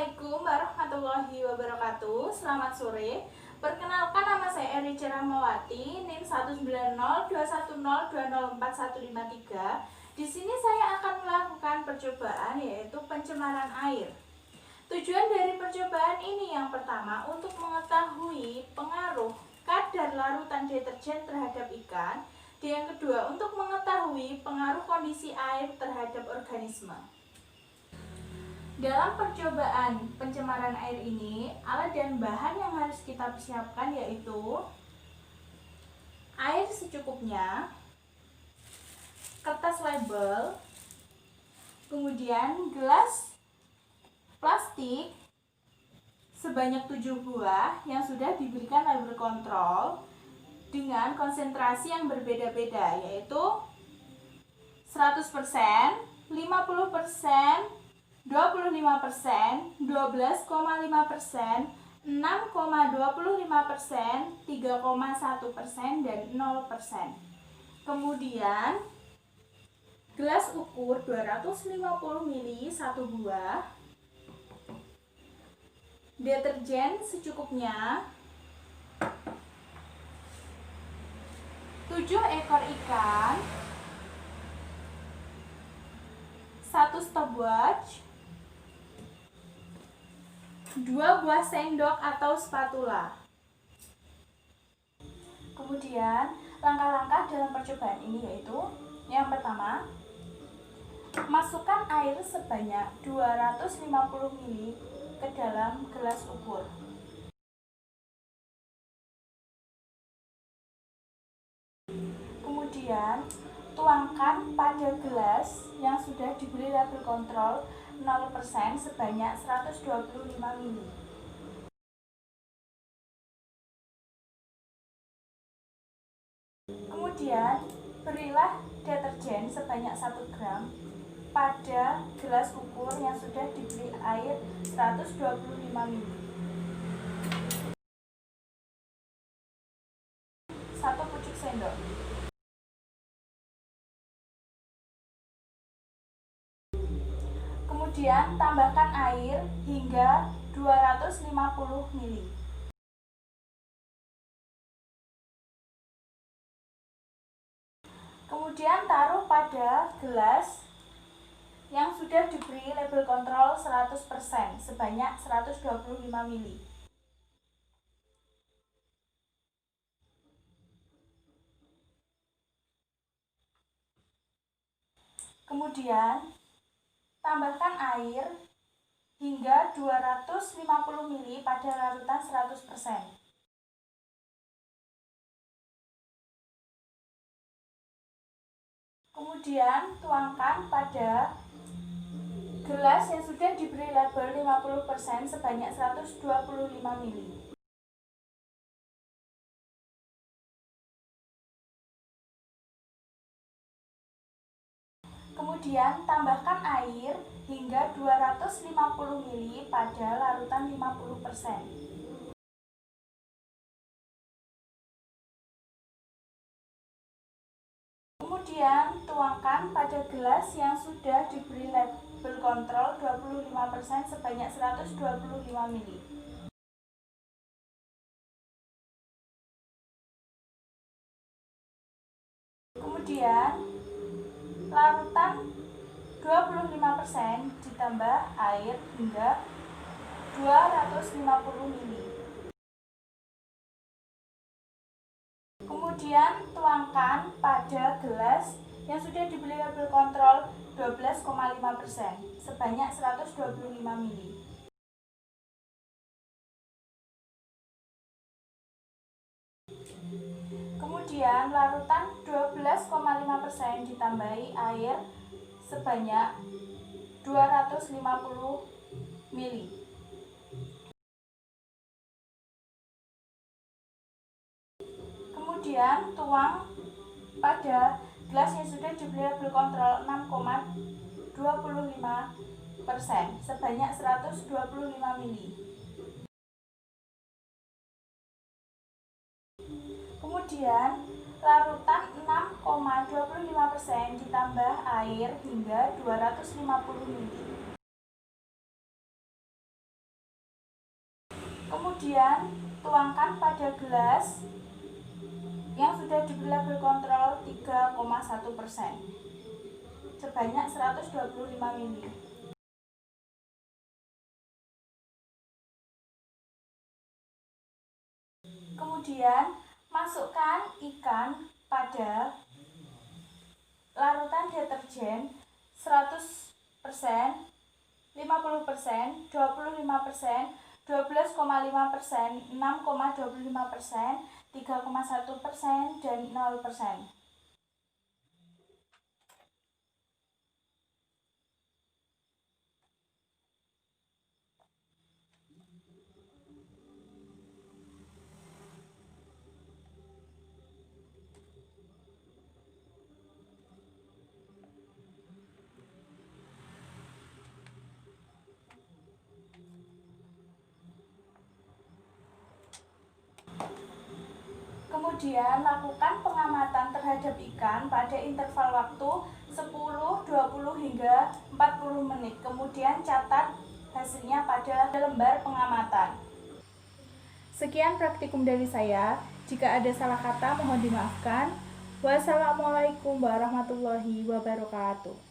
Assalamualaikum warahmatullahi wabarakatuh. Selamat sore. Perkenalkan, nama saya Eri Rahmawati, NIM 1902102041153. Di sini saya akan melakukan percobaan, yaitu pencemaran air. Tujuan dari percobaan ini yang pertama untuk mengetahui pengaruh kadar larutan deterjen terhadap ikan. Yang kedua untuk mengetahui pengaruh kondisi air terhadap organisme. Dalam percobaan pencemaran air ini, alat dan bahan yang harus kita persiapkan yaitu air secukupnya, kertas label, kemudian gelas plastik sebanyak 7 buah yang sudah diberikan label kontrol dengan konsentrasi yang berbeda-beda, yaitu 100%, 50%, 25%, 12,5%, 6,25%, 3,1%, dan 0%. Kemudian gelas ukur 250 ml 1 buah, deterjen secukupnya, 7 ekor ikan, 1 stopwatch, 2 buah sendok atau spatula. Kemudian langkah-langkah dalam percobaan ini yaitu yang pertama, masukkan air sebanyak 250 ml ke dalam gelas ukur. Kemudian tuangkan pada gelas yang sudah diberi label kontrol 0% sebanyak 125 ml. Kemudian berilah deterjen sebanyak 1 gram pada gelas ukur yang sudah diberi air 125 ml. 1 pucuk sendok. Kemudian tambahkan air hingga 250 ml. Kemudian taruh pada gelas yang sudah diberi label kontrol 100% sebanyak 125 ml. Kemudian tambahkan air hingga 250 ml pada larutan 100%. Kemudian tuangkan pada gelas yang sudah diberi label 50% sebanyak 125 ml. Kemudian tambahkan air hingga 250 ml pada larutan 50%. Kemudian tuangkan pada gelas yang sudah diberi label kontrol 25% sebanyak 125 ml. Kemudian larutan 25% ditambah air hingga 250 ml. Kemudian tuangkan pada gelas yang sudah diberi label kontrol 12,5% sebanyak 125 ml. Kemudian larutan 12,5% ditambahi air sebanyak 250 ml. Kemudian tuang pada gelas yang sudah diberi label kontrol 6,25% sebanyak 125 ml. Kemudian larutan 6,25% ditambah air hingga 250 ml. Kemudian tuangkan pada gelas yang sudah diberi label kontrol 3,1% sebanyak 125 ml. Kemudian masukkan ikan pada larutan deterjen 100%, 50%, 25%, 12,5%, 6,25%, 3,1%, dan 0%. Kemudian lakukan pengamatan terhadap ikan pada interval waktu 10, 20 hingga 40 menit. Kemudian catat hasilnya pada lembar pengamatan. Sekian praktikum dari saya. Jika ada salah kata mohon dimaafkan. Wassalamualaikum warahmatullahi wabarakatuh.